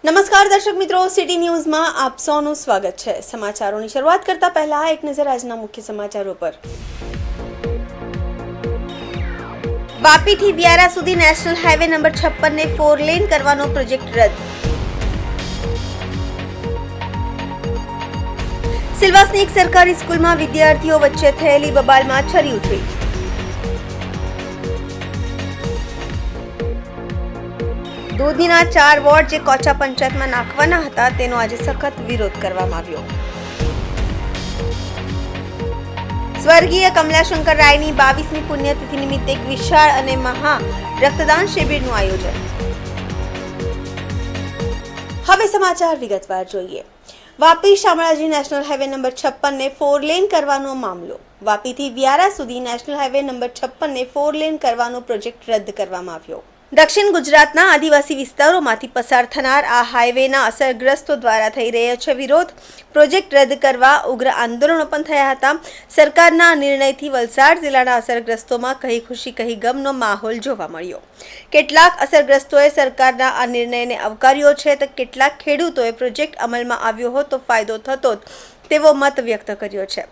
નમસ્કાર દર્શક મિત્રો, સિટી ન્યૂઝમાં આપ સૌનું સ્વાગત છે। સમાચારોની શરૂઆત કરતા પહેલા એક નજર આજના મુખ્ય સમાચારો પર। વાપીથી વ્યારા સુધી નેશનલ હાઈવે નંબર 56 ને 4 લેન કરવાનો પ્રોજેક્ટ રદ। સિલવાસની એક સરકારી સ્કૂલમાં વિદ્યાર્થીઓ વચ્ચે થયેલી બબાલમાં છરી ઉતરી। દૂધનીના 4 વોર્ડ જે કોચા પંચાયતમાં નાખવાના હતા તેનો આજે સખત વિરોધ કરવામાં આવ્યો। સ્વર્ગીય કમલાશંકર રાયની 22મી પુણ્યતિથિ નિમિત્તે એક વિશાળ અને મહા રક્તદાન શિબિરનું આયોજન। હવે સમાચાર વિગતવાર જોઈએ। Vapi Shamlaji national highway number 56 ને 4 લેન કરવાનો મામલો। વાપીથી વ્યારા સુધી નેશનલ હાઈવે નંબર 56 ને 4 લેન કરવાનો પ્રોજેક્ટ રદ કરવામાં આવ્યો। દક્ષિણ ગુજરાતના આદિવાસી વિસ્તારોમાંથી પસાર થનાર આ હાઈવેના અસરગ્રસ્તો દ્વારા થઈ રહ્યો છે વિરોધ। પ્રોજેક્ટ રદ કરવા ઉગ્ર આંદોલનો પણ થયા હતા। સરકારના નિર્ણયથી વલસાડ જિલ્લાના અસરગ્રસ્તોમાં કહી ખુશી કહી ગમનો માહોલ જોવા મળ્યો। કેટલાક અસરગ્રસ્તોએ સરકારના આ નિર્ણયને આવકાર્યો છે તો કેટલાક ખેડૂતોએ પ્રોજેક્ટ અમલમાં આવ્યો હોત તો ફાયદો થતો તેવો મત વ્યક્ત કર્યો છે।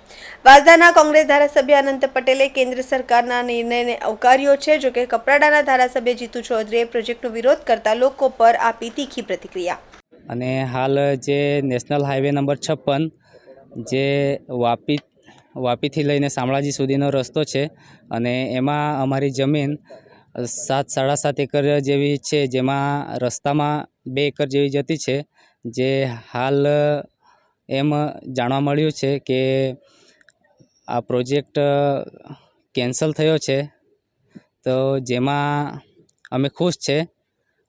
વાંસદાના કોંગ્રેસ ધારાસભ્ય અનંત પટેલે કેન્દ્ર સરકારના નિર્ણયને આવકાર્યો છે। જોકે કપરાડાના ધારાસભ્ય જીતુ ચૌધરીએ પ્રોજેક્ટનો વિરોધ કરતા લોકો પર આપી તીખી પ્રતિક્રિયા। અને હાલ જે નેશનલ હાઈવે નંબર 56 જે વાપીથી લઈને શામળાજી સુધીનો રસ્તો છે અને એમાં અમારી જમીન 7.5 એકર જેવી છે, જેમાં રસ્તામાં 2 એકર જેવી જતી છે। જે હાલ એમ જાણવા મળ્યું છે કે આ પ્રોજેક્ટ કેન્સલ થયો છે, તો જેમાં અમે ખુશ છે।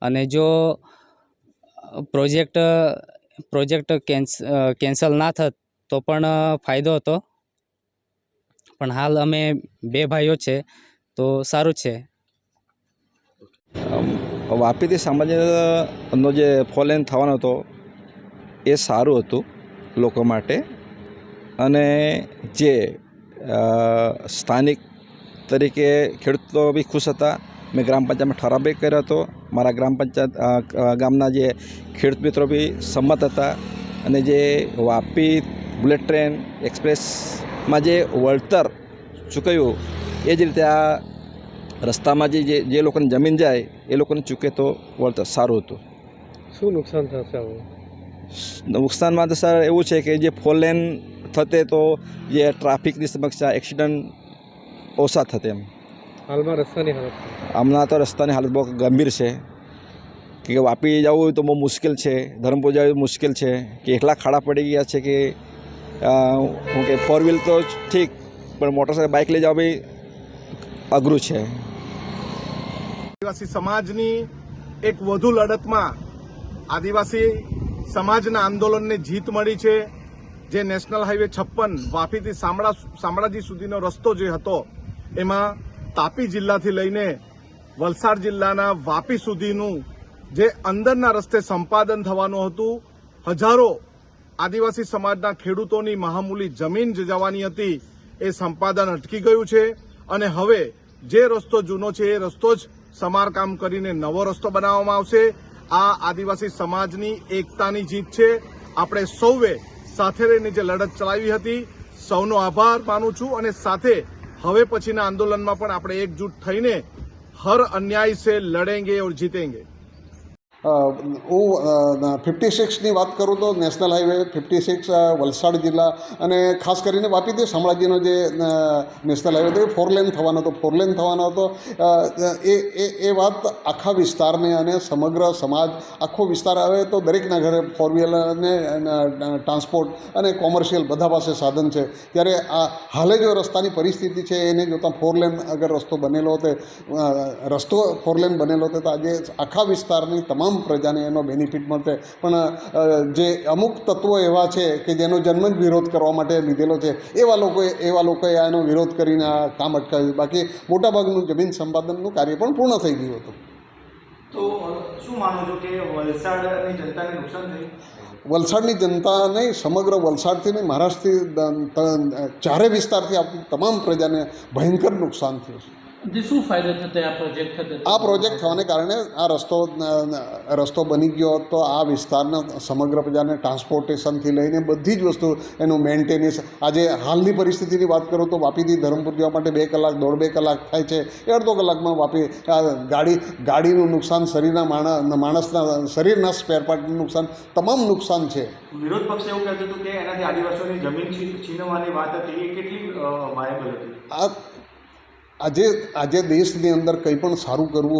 અને જો પ્રોજેક્ટ કેન્સલ ના થત તો પણ ફાયદો હતો, પણ હાલ અમે 2 ભાઈઓ છે તો સારું છે। વાપીથી શામળાજીનો જે 4 લેન થવાનો હતો એ સારું હતું લોકો માટે। અને જે સ્થાનિક તરીકે ખેડૂતો બી ખુશ હતા। મેં ગ્રામ પંચાયતમાં ઠરાવ બી કર્યો હતો। મારા ગ્રામ પંચાયત ગામના જે ખેડૂત મિત્રો બી સંમત હતા। અને જે વાપી બુલેટ ટ્રેન એક્સપ્રેસમાં જે વળતર ચૂકવ્યું એ જ રીતે આ રસ્તામાં જે લોકોની જમીન જાય એ લોકોને ચૂકે તો વળતર સારું હતું। શું નુકસાન થશે? નુકસાનમાં તો સર એવું છે કે જે 4 લેન થતે તો જે ટ્રાફિકની સમસ્યા, એક્સિડન્ટ ઓછા થતે। એમ હાલમાં રસ્તાની હાલત હમણાં તો રસ્તાની હાલત બહુ ગંભીર છે કે વાપી જવું હોય તો બહુ મુશ્કેલ છે, ધરમપુર જવું મુશ્કેલ છે કે એટલા ખાડા પડી ગયા છે કે હું કે 4 વ્હીલ તો ઠીક, પણ મોટરસાઇકલ બાઇક લઈ જવા બી અઘરું છે। આદિવાસી સમાજની એક વધુ લડતમાં આદિવાસી સમાજના આંદોલનને જીત મળી છે। જે નેશનલ હાઈવે 56 વાપીથી શામળાજી સુધીનો રસ્તો જે હતો એમાં તાપી જિલ્લાથી લઈને વલસાડ જિલ્લાના વાપી સુધીનું જે અંદરના રસ્તે સંપાદન થવાનું હતું, હજારો આદિવાસી સમાજના ખેડૂતોની મહામૂલી જમીન જવાની હતી, એ સંપાદન અટકી ગયું છે। અને હવે જે રસ્તો જૂનો છે એ રસ્તો જ સમારકામ કરીને નવો રસ્તો બનાવવામાં આવશે। આ આદિવાસી સમાજની એકતાની જીત છે। આપણે સૌએ સાથે રહીને જે લડત ચલાવી હતી, સૌનો આભાર માનું છું। અને સાથે હવે પછીના આંદોલનમાં પણ આપણે એકજૂટ થઈને હર અન્યાય સે લડેંગે ઓર જીતેંગે। હું 56ની વાત કરું તો નેશનલ હાઈવે 56 વલસાડ જિલ્લા અને ખાસ કરીને વાપીથી શામળાજીનો જે નેશનલ હાઈવે હતો એ 4 લેન થવાનો હતો। 4 લેન થવાનો હતો એ વાત આખા વિસ્તારને અને સમગ્ર સમાજ, આખો વિસ્તાર આવે તો દરેકના ઘરે 4 વ્હીલર અને ટ્રાન્સપોર્ટ અને કોમર્શિયલ બધા પાસે સાધન છે। ત્યારે આ હાલે જો રસ્તાની પરિસ્થિતિ છે એને જોતાં 4 લેન અગર રસ્તો બનેલો હોતે, 4 લેન બનેલો હોતે તો આજે આખા વિસ્તારની તમામ પ્રજાને એનો બેનિફિટ મળતે। પણ જે અમુક તત્વો એવા છે કે જેનો જન્મ જ વિરોધ કરવા માટે લીધેલો છે, એવા લોકોએ આનો વિરોધ કરીને આ કામ અટકાવ્યું। બાકી મોટાભાગનું જમીન સંપાદનનું કાર્ય પણ પૂર્ણ થઈ ગયું હતું। તો શું માનો છો કે વલસાડની જનતાને નુકસાન થયું? વલસાડની જનતા નહીં, સમગ્ર વલસાડથી નહીં, મહારાષ્ટ્રથી ચારે વિસ્તારથી તમામ પ્રજાને ભયંકર નુકસાન થયું છે। તે શું ફાયદો થતો આ પ્રોજેક્ટ થતો? આ પ્રોજેક્ટ થવાને કારણે આ રસ્તો બની ગયો તો આ વિસ્તારના સમગ્ર પ્રજાને ટ્રાન્સપોર્ટેશનથી લઈને બધી જ વસ્તુ એનું મેન્ટેનન્સ. આજે હાલની પરિસ્થિતિની વાત કરું તો વાપીથી ધરમપુર જવા માટે 2 કલાક 1.5-2 કલાક થાય છે. 1.5 કલાકમાં વાપી ગાડીનું નુકસાન, માણસના શરીરના સ્પેર પાર્ટનું નુકસાન, તમામ નુકસાન છે. વિરોધ પક્ષ એવું કહેતું હતું કે એનાથી આદિવાસીઓની જમીન છીનવવાની વાત હતી, એ કેટલી વાયબલ હતી? આજે દેશની અંદર કંઈ પણ સારું કરવું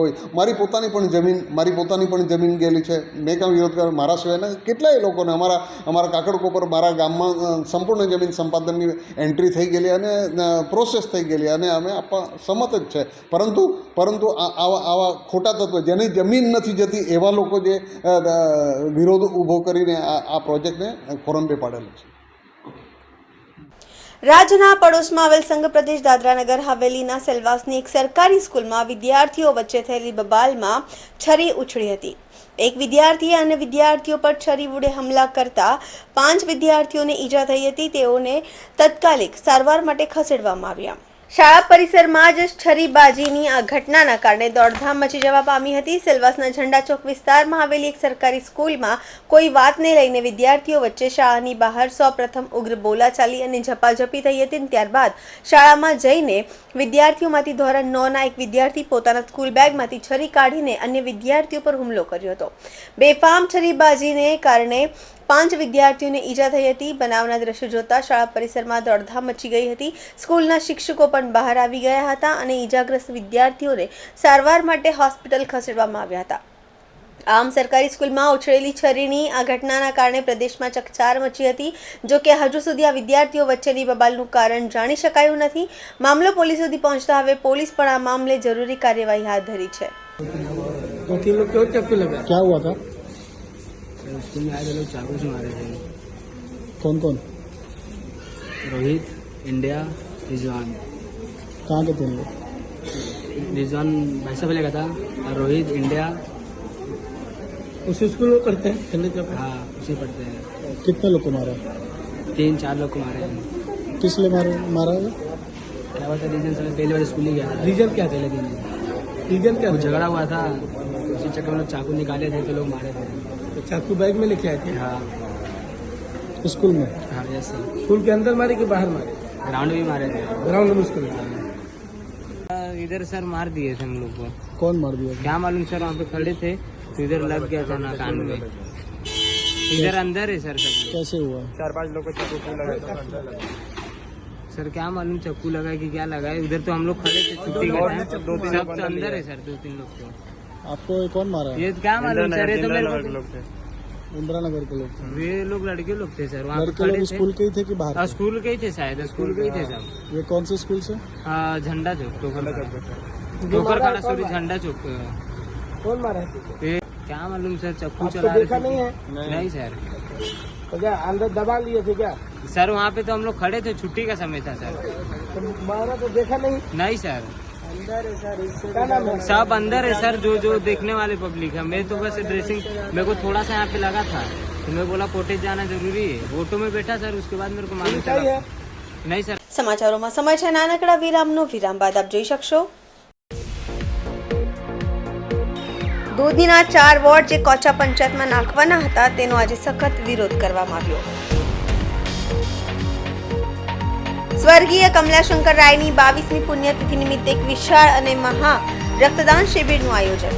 હોય, મારી પોતાની પણ જમીન ગયેલી છે. મેં કાં વિરોધ કર્યો? મારા સિવાયના કેટલાય લોકોને અમારા કાકડકોપર મારા ગામમાં સંપૂર્ણ જમીન સંપાદનની એન્ટ્રી થઈ ગયેલી અને પ્રોસેસ થઈ ગયેલી અને અમે આપવા સંમત જ છે. પરંતુ આવા ખોટા તત્વો જેની જમીન નથી જતી એવા લોકો જે વિરોધ ઊભો કરીને આ પ્રોજેક્ટને ખોરંભે પાડેલો છે. રાજ્યના પડોશમાં આવેલ સંઘ પ્રદેશ દાદરાનગર હવેલીના સેલવાસની એક સરકારી સ્કૂલમાં વિદ્યાર્થીઓ વચ્ચે થયેલી બબાલમાં છરી ઉછળી હતી. એક વિદ્યાર્થીએ અન્ય વિદ્યાર્થીઓ પર છરી વડે હુમલા કરતા 5 વિદ્યાર્થીઓને ઈજા થઈ હતી. તેઓને તાત્કાલિક સારવાર માટે ખસેડવામાં આવ્યા. શાળા પરિસરમાં જ છરીબાજીની આ ઘટનાના કારણે દોડધામ મચી જવા પામી હતી. સેલવાસના ઝંડા ચોક વિસ્તારમાં આવેલી એક સરકારી સ્કૂલમાં કોઈ વાતને લઈને વિદ્યાર્થીઓ વચ્ચે શાળાની બહાર સૌપ્રથમ ઉગ્ર બોલાચાલી અને ઝપાઝપી થઈ હતી. ત્યારબાદ શાળામાં જઈને વિદ્યાર્થીઓમાંથી ધોરણ 9ના એક વિદ્યાર્થી પોતાના સ્કૂલ બેગમાંથી છરી કાઢીને અન્ય વિદ્યાર્થીઓ પર હુમલો કર્યો હતો. બેફામ છરીબાજીને કારણે 5 વિદ્યાર્થીઓને ઈજા થઈ હતી. બનાવના દ્રશ્યો જોતા શાળા પરિસરમાં દોડધામ મચી ગઈ હતી. સ્કૂલના શિક્ષકો પણ બહાર આવી ગયા હતા અને ઈજાગ્રસ્ત વિદ્યાર્થીઓને સારવાર માટે હોસ્પિટલ ખસેડવામાં આવ્યા હતા. આમ સરકારી સ્કૂલમાં ઉછળેલી છરીની આ ઘટનાના કારણે પ્રદેશમાં ચકચાર મચી હતી. જો કે હજુ સુધી આ વિદ્યાર્થીઓ વચ્ચેની બબાલનું કારણ જાણી શકાયું નથી. મામલો પોલીસ સુધી પહોંચતા હવે પોલીસ પણ આ મામલે જરૂરી કાર્યવાહી હાથ ધરી છે. क्या हुआ था? स्कूल में आए थे लोग चाकू से मारे थे. कौन कौन? रोहित, इंडिया, रिजवान. कहाँ के थे लोग? रिजवान भैंसा पहले का था और रोहित, इंडिया. उसी स्कूल में पढ़ते हैं खेलने जब? हाँ, उसे पढ़ते हैं. कितने लोग को मारा? 3-4 लोग को मारे हैं. किस लिए मारा है? क्या बता रीजन से पहले बार स्कूल ही गया था. रीजन क्या था? पहले दिन रीजन क्या वो था? झगड़ा हुआ था, उसी चक्कर में लोग चाकू निकाले थे तो लोग मारे थे. तो चाकू बैग में लेके आए थे? हाँ स्कूल में? हाँ यस सर. स्कूल के अंदर मारे कि बाहर मारे? ग्राउंड भी मारे थे. ग्राउंड में स्कूल में? इधर सर मार दिए थे हम लोग को. कौन मार दिया? क्या मालूम सर, वहाँ पे खड़े थे तो इधर लग गया था ना कान में. इधर अंदर है सर सब. कैसे हुआ? 4-5 लोग को चाकू लगा था. सर क्या मालूम चक्कू लगा है कि क्या लगा है. उधर तो हम लोग खड़े थे छुट्टी के टाइम. सब तो अंदर है सर 2-3 लोग तो. आपको ये कौन मारा है? ये क्या मालूम सर, ये तो मेरे को इंदिरा नगर के लोग थे। ये लोग लड़के लोग थे सर. वहाँ पे लड़के खड़े लोग थे. स्कूल के ही थे कि बाहर थे? स्कूल के ही थे शायद, स्कूल के ही थे सब. ये कौन से स्कूल से? झंडा चौक, ठोकर खाना सॉरी झंडा चौक पे. कौन मारा है? ये क्या मालूम सर, चक्कू आपको चला देखा नहीं है? नहीं सर. तो क्या अंदर दबा लिए थे क्या? सर वहाँ पे तो हम लोग खड़े थे, छुट्टी का समय था सर. तो मारा तो देखा नहीं? नहीं सर, अंदर है सर. क्या नाम है? सब अंदर है सर. जो देखने वाले पब्लिक है. मैं तो बस ड्रेसिंग, मेरे को थोड़ा सा यहाँ पे लगा था तो मैं बोला कोटेज जाना जरूरी है. ऑटो में बैठा सर, उसके बाद मेरे को मालूम सही चला. है. नहीं सर. સમાચારોમાં સમય છે નાનકડા વિરામનો. વિરામ બાદ આપ જોઈ શકશો દૂધના 4 વોર્ડ જે કોચા પંચાયતમાં નાખવાના હતા તેનો આજે સખત વિરોધ કરવામાં આવ્યો. સ્વર્ગીય કમલાશંકર રાયની 22મી પુણ્યતિથિ નિમિત્તે એક વિશાળ અને મહા રક્તદાન શિબિરનું આયોજન.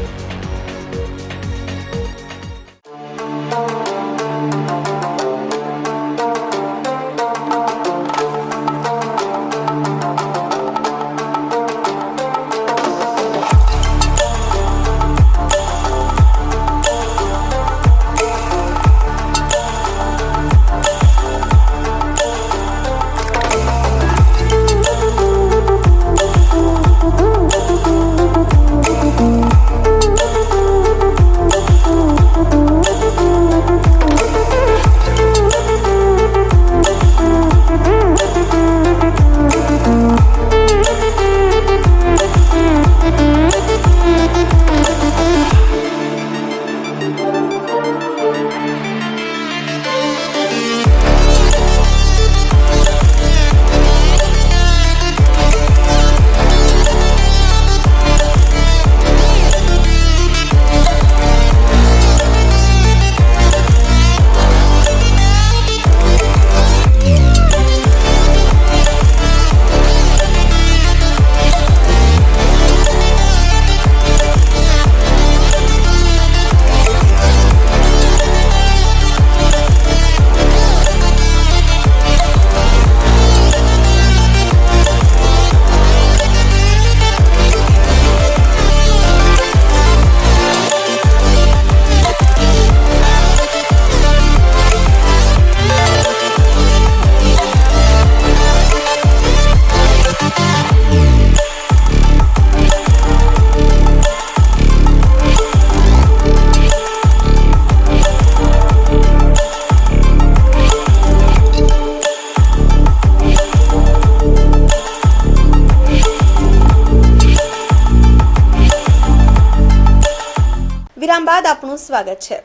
વિરામ બાદ આપનું સ્વાગત છે।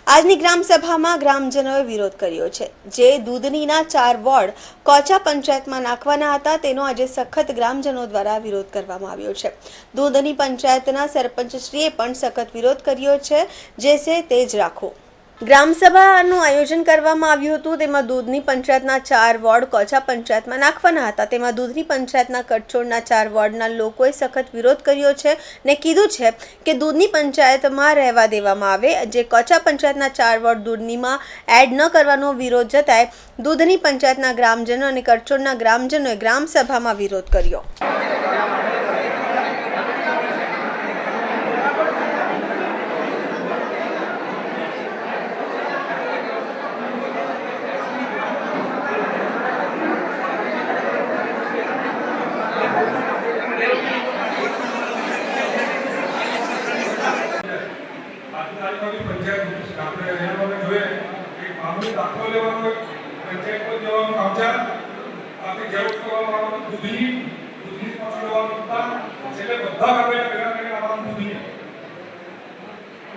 આજની ગ્રામસભામાં ગ્રામજનોએ વિરોધ કર્યો છે। જે દૂધનીના 4 વોર્ડ કોચા પંચાયતમાં નાખવાના હતા તેનો આજે સખત ગ્રામજનો દ્વારા વિરોધ કરવામાં આવ્યો છે। દૂધની પંચાયતના સરપંચશ્રીએ પણ સખત વિરોધ કર્યો છે। જે છે તે જ રાખો। ગ્રામસભાનું આયોજન કરવામાં આવ્યું હતું। તેમાં દૂધની પંચાયતના 4 વોર્ડ કોચા પંચાયતમાં નાખવાના હતા। તેમાં દૂધની પંચાયતના કટછોડના 4 વોર્ડના લોકોએ સખત વિરોધ કર્યો છે ને કીધું છે કે દૂધની પંચાયતમાં રહેવા દેવામાં આવે। જે કોચા પંચાયતના 4 વોર્ડ દૂધનીમાં એડ ન કરવાનો વિરોધ જતાય દૂધની પંચાયતના ગ્રામજનો અને કટછોડના ગ્રામજનોએ ગ્રામસભામાં વિરોધ કર્યો।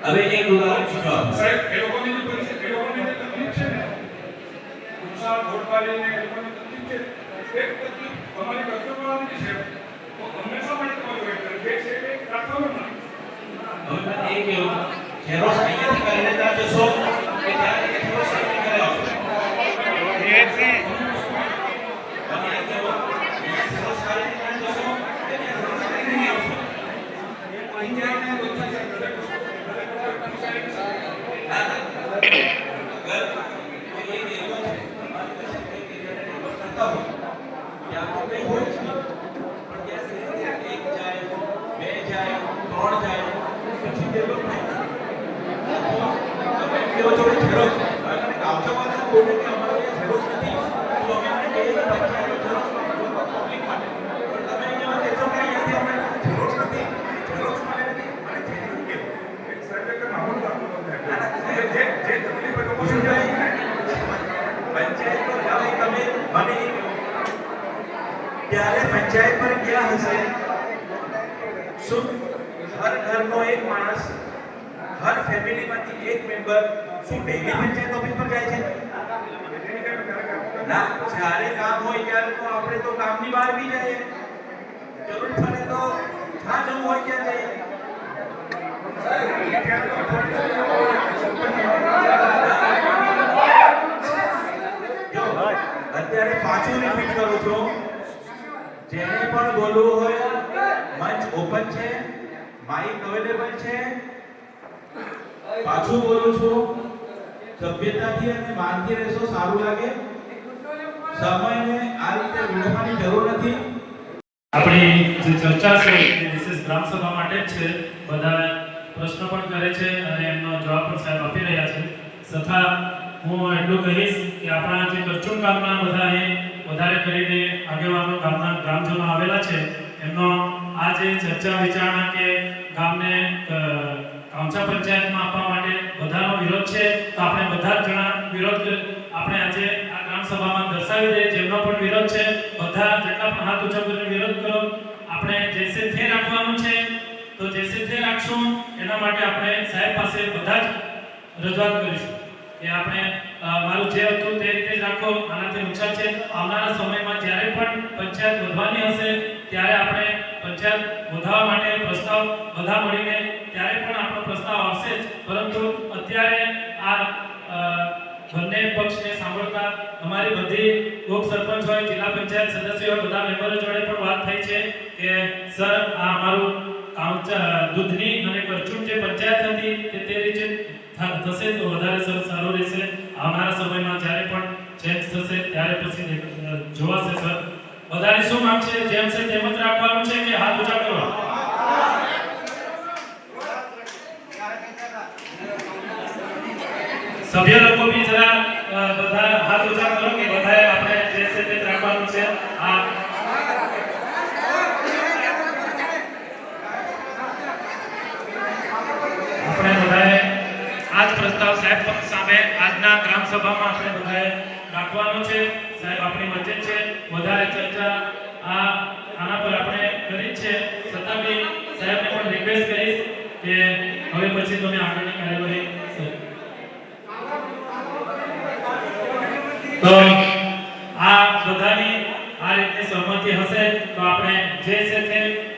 હવે એક ઉદાહરણ છે સાહેબ એ લોકોની જે તકલીફ છે ને ઉત્સાહ ઘોડપાલીને એ લોકોની તકલીફ છે એક તકલીફ અમારી કસ્ટમરની છે તો હંમેશા માટે તમારું વેટ કરે જે છે એ રાખવાનું ના હવે મને એ કહેવું ખેરોસ અહીંયાથી કરીને ત્યાં જશો કે ત્યાં એ ખેરોસ અહીંયાથી કરે આવશો એ છે ત્યારે પંચાયત પર ગયા હશે શું હર ઘરનો એક માણસ હર ફેમિલીમાંથી એક મેમ્બર શું ડેલી પંચાયત ઓફિસ પર જાય છે ના જ્યારે કામ હોય ત્યારે તો આપણે તો કામની બહાર બી જઈએ જરૂર પડે તો જ્યાં જવું હોય ત્યાં જઈએ અત્યારે પાછું રિપીટ કરું છું જેને પણ બોલવું હોય મંચ ઓપન છે માઇક અવેલેબલ છે પાછું બોલું છું સભ્યતાથી અને માનથી રહેશો સારું લાગે સમયને આ રીતે વિડવાની જરૂર નથી આપણી જે ચર્ચા છે એ વિશેષ ગ્રામસભા માટે જ છે બધા પ્રશ્નો પણ કરે છે અને એમનો જવાબ પણ સાહેબ આપી રહ્યા છે તથા હું એટલું કહીશ કે આપણા જે કરચુણ ગામના બધા વધારે કરીને આગેવાનો ગામના ગ્રામજનો આવેલા છે એમનો આ જે ચર્ચા વિચારણા કે ગામને કામચા પંચાયતમાં આપવા માટે બધાનો વિરોધ છે તો આપણે બધા જ જણા વિરોધ આપણે આજે આ ગ્રામસભામાં દર્શાવી દઈએ જેમનો પણ વિરોધ છે બધા જેટલા પણ હાથ ઊંચા કરીને વિરોધ કરો આપણે જેસે તે રાખવાનું છે તો જેસે તે રાખશું એના માટે આપણે સાહેબ પાસે બધા જ રજૂઆત કરીશું કે આપણે મારું જે હતું તે રીતે જ રાખો આનાથી નુકસાન છે આવનારા સમયમાં જ્યારે પણ પંચાયત વધવાની હશે ત્યારે આપણે પંચાયત વધારવા માટે પ્રસ્તાવ બધા મળીને ત્યારે પણ આપણો પ્રસ્તાવ આવશે જ પરંતુ અત્યારે આ બંને પક્ષને સાંભળતા અમારી બધી લોક સરપંચ હોય જિલ્લા પંચાયત સદસ્યો હોય બધા મેમ્બરો જોડે પણ વાત થઈ છે કે સર આ અમારું દૂધની અને કરચુણ જે પંચાયત હતી તે રીતે થશે તો વધારે સારું રહેશે આવનારા સમયમાં જ્યારે પણ ચેન્જ થશે ત્યારે પછી જોવાશે સર બધાની શું માંગ છે જેમ છે તેમ જ રાખવાનું છે કે હાથ ઊંચા કરવા સભ્ય લોકો બી જરા બધા હાથ ઊંચા કરો કે બધાએ આપણે જે છે તે રાખવાનું છે આ આપણે બધાએ આજ પ્રસ્તાવ સાહેબ પક્ષ સામે આજના ગ્રામસભામાં આપણે બધાએ રાખવાનો છે સાહેબ આપણી વચ્ચે છે વધારે ચર્ચા આના પર આપણે કરી છે છતાં બી સાહેબને પણ રિક્વેસ્ટ કરીશ કે હવે હવે પછી તમે આગળની કાર્યવાહી તો આ બધાની આ રીતની સહમતિ હશે તો આપણે જે છે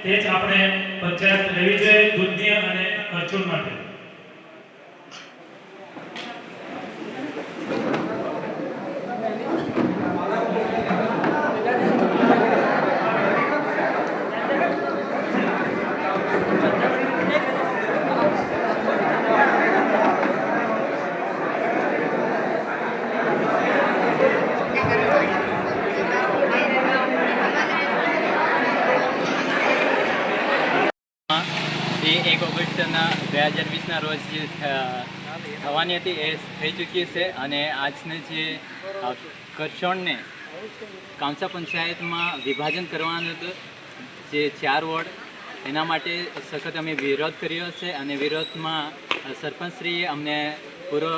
તે જ આપણે પંચાયત લેવી જોઈએ દૂધની અને કરચૂણ માટે. એ 1 ઓગસ્ટના 2020ના રોજ જે થવાની હતી એ થઈ ચૂકી છે અને આજને જે કરચોણને કામસા પંચાયતમાં વિભાજન કરવાનું હતું જે 4 વોર્ડ એના માટે સખત અમે વિરોધ કર્યો છે અને વિરોધમાં સરપંચશ્રીએ અમને પૂરો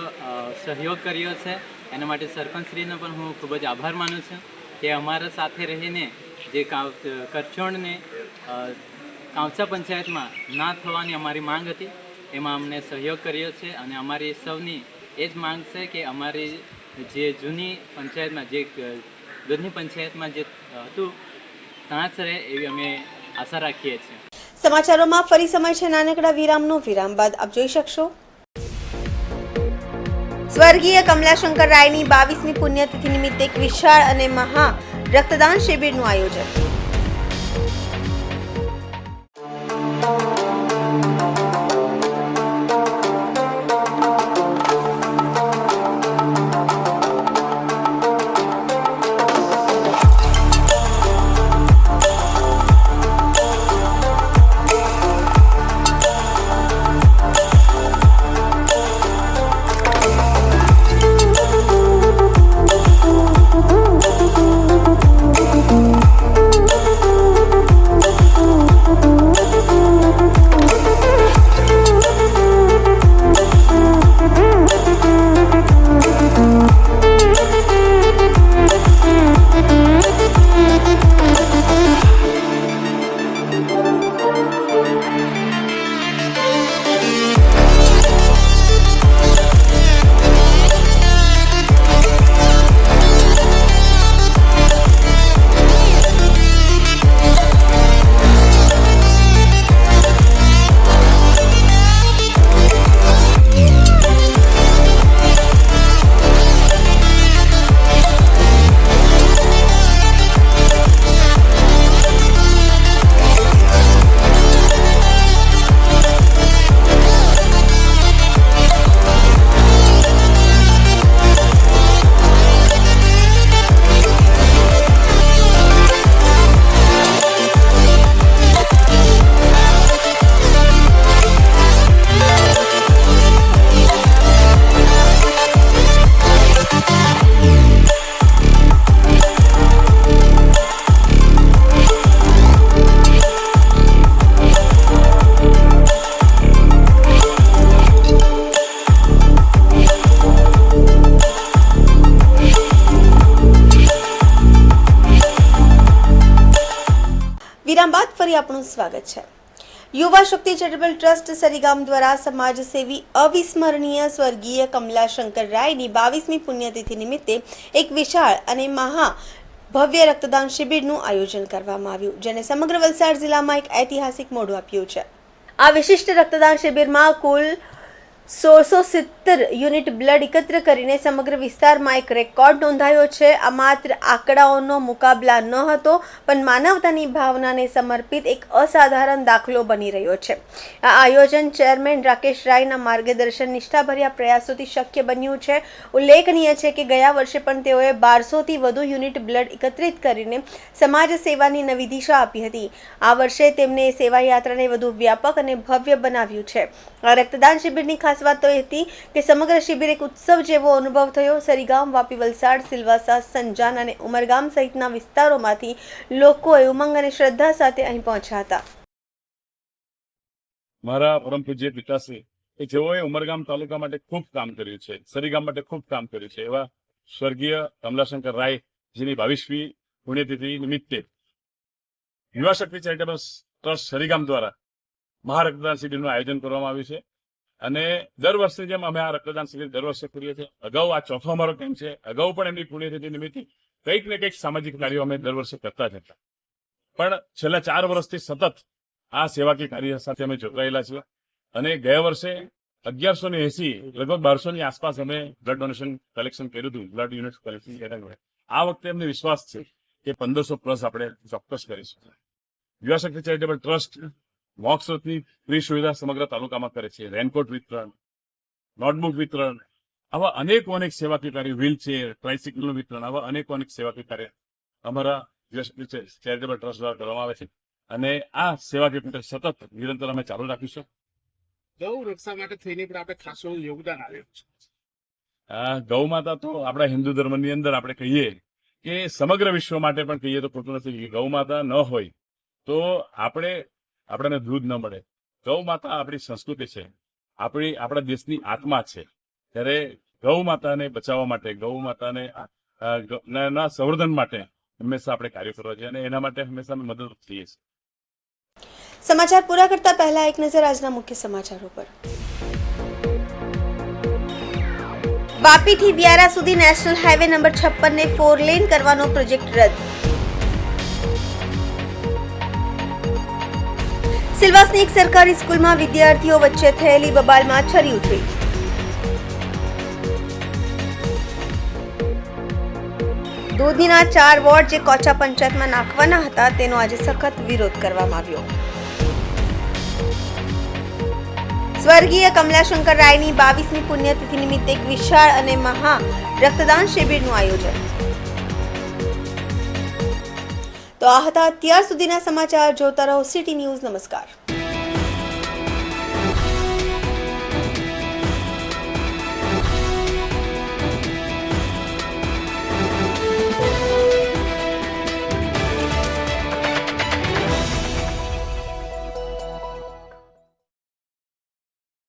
સહયોગ કર્યો છે. એના માટે સરપંચશ્રીનો પણ હું ખૂબ જ આભાર માનું છું કે અમારા સાથે રહીને જે કરચોણને કામસા પંચાયતમાં ના થવાની અમારી માંગ હતી એમાં અમને સહયોગ કર્યો છે અને અમારી સૌની એ જ માંગ છે કે અમારી જે જૂની પંચાયતમાં જે દૂધની પંચાયતમાં જે હતું ત્યાં જ રહે એવી અમે આશા રાખીએ છીએ. સમાચારોમાં ફરી સમય છે નાનકડા વિરામનો. વિરામ બાદ આપ જોઈ શકશો સ્વર્ગીય કમલાશંકર રાયની 22મી પુણ્યતિથિ નિમિત્તે એક વિશાળ અને મહા રક્તદાન શિબિરનું આયોજન. વિરામ બાદ ફરી આપનું સ્વાગત છે. યુવા શક્તિ ચેરિટેબલ ટ્રસ્ટ સરીગામ દ્વારા સમાજ સેવી અવિસ્મરણીય સ્વર્ગીય કમલાશંકર રાયની 22મી પુણ્યતિથિ નિમિત્તે એક વિશાળ અને મહા ભવ્ય રક્તદાન શિબિરનું આયોજન કરવામાં આવ્યું, જેને સમગ્ર વલસાડ જિલ્લામાં એક ઐતિહાસિક મોડું આપ્યું છે. આ વિશિષ્ટ રક્તદાન શિબિરમાં કુલ 1670 યુનિટ બ્લડ એકત્ર કરીને સમગ્ર વિસ્તારમાં એક રેકોર્ડ નોંધાયો છે. આ માત્ર આંકડાઓનો મુકાબલા ન હતો, પણ માનવતાની ભાવનાને સમર્પિત એક અસાધારણ દાખલો બની રહ્યો છે. આ આયોજન ચેરમેન રાકેશ રાયના માર્ગદર્શન નિષ્ઠાભર્યા પ્રયાસોથી શક્ય બન્યું છે. ઉલ્લેખનીય છે કે ગયા વર્ષે પણ તેઓએ 1200થી વધુ યુનિટ બ્લડ એકત્રિત કરીને સમાજ સેવાની નવી દિશા આપી હતી. આ વર્ષે તેમને સેવા યાત્રાને વધુ વ્યાપક અને ભવ્ય બનાવ્યું છે. આ રક્તદાન શિબિરની ખાસ વાત તો એ હતી કે સમગ્ર શિબિર એક ઉત્સવ જેવો અનુભવ થયો. સરીગામ, વાપી, વલસાડ, સિલવાસા, સંજાન અને ઉમરગામ સહિતના વિસ્તારોમાંથી લોકોએ ઉમંગ અને શ્રદ્ધા સાથે અહીં પહોંચ્યા હતા. મારા પરમ પૂજ્ય પિતાશ્રી કે જેઓએ ઉમરગામ તાલુકા માટે ખૂબ કામ કર્યું છે, સરીગામ માટે ખૂબ કામ કર્યું છે, એવા સ્વર્ગીય કમલાશંકર રાય જેની 22મી પુણ્યતિથિ નિમિત્તે યુવા શક્તિ ચેરિટેબલ ટ્રસ્ટ સરીગામ દ્વારા મહારક્તદાન શિબિરનું આયોજન કરવામાં આવ્યું છે. અને દર વર્ષની જેમ અમે આ રક્તદાન શિબિર દર વર્ષે કરીએ છીએ. અગાઉ આ ચોથો અમારો કેમ્પ છે. અગાઉ પણ એમની પુણ્યતિથિ નિમિત્તે કંઈક ને કંઈક સામાજિક કાર્યો અમે દર વર્ષે કરતા જ હતા. પણ છેલ્લા 4 વર્ષથી સતત આ સેવાકીય કાર્ય સાથે અમે જોડાયેલા છીએ અને ગયા વર્ષે 1180 લગભગ 1200 ની આસપાસ અમે બ્લડ ડોનેશન કલેક્શન કર્યું હતું, બ્લડ યુનિટ કલેક્શન કર્યા. આ વખતે અમને વિશ્વાસ છે કે 1500 પ્લસ આપણે ચોક્કસ કરીશું. યુવાશક્તિ ચેરિટેબલ ટ્રસ્ટ મોક્ષની ફ્રી સુવિધા સમગ્ર તાલુકામાં કરે છે. રેનકોટ વિતરણ, નોટબુક વિતરણ, આવા અનેક સેવાકીય કાર્ય, વ્હીલચેર, ટ્રાયસિકલનું વિતરણ, આવા અનેક સેવાકીય કાર્ય અમારા યુવાશક્તિ ચેરિટેબલ ટ્રસ્ટ દ્વારા કરવામાં આવે છે અને આ સેવાકીય કાર્ય સતત નિરંતર અમે ચાલુ રાખીશું. ગૌ રક્ષા માટે થઈને પણ આપણે ખાસું યોગદાન આપ્યું છે. ગૌ માતા તો આપણા હિન્દુ ધર્મની અંદર આપણે કહીએ કે સમગ્ર વિશ્વ માટે પણ કહીએ તો ખોટું નથી. ગૌ માતા ન હોય તો આપણને દૂધ ન મળે. ગૌ માતા આપણી સંસ્કૃતિ છે, આપણા દેશની આત્મા છે. ત્યારે ગૌ માતાને બચાવવા માટે, ગૌ માતાને ના સંવર્ધન માટે હંમેશા આપણે કાર્ય કરવા જોઈએ અને એના માટે હંમેશા અમે મદદ થઈએ છીએ. સમાચાર પૂરા કરતા પહેલા એક નજર આજના મુખ્ય સમાચારો પર. વાપીથી વ્યારા સુધી નેશનલ હાઈવે નંબર 56 ને 4 લેન કરવાનો પ્રોજેક્ટ રદ. સિલવાસની એક સરકારી સ્કૂલમાં વિદ્યાર્થીઓ વચ્ચે થયેલી બબાલમાં છરી ઉતરી. દૂધનીના 4 વોર્ડ જે કોચા પંચાયતમાં નાખવાના હતા તેનો આજે સખત વિરોધ કરવામાં આવ્યો. સ્વર્ગીય કમલાશંકર રાયની 22મી પુણ્યતિથિ નિમિત્તે એક વિશાળ અને મહા રક્તદાન શિબિરનું આયોજન. તો આ હતા અત્યાર સુધીના સમાચાર. જોતા રહો સિટી ન્યૂઝ. નમસ્કાર.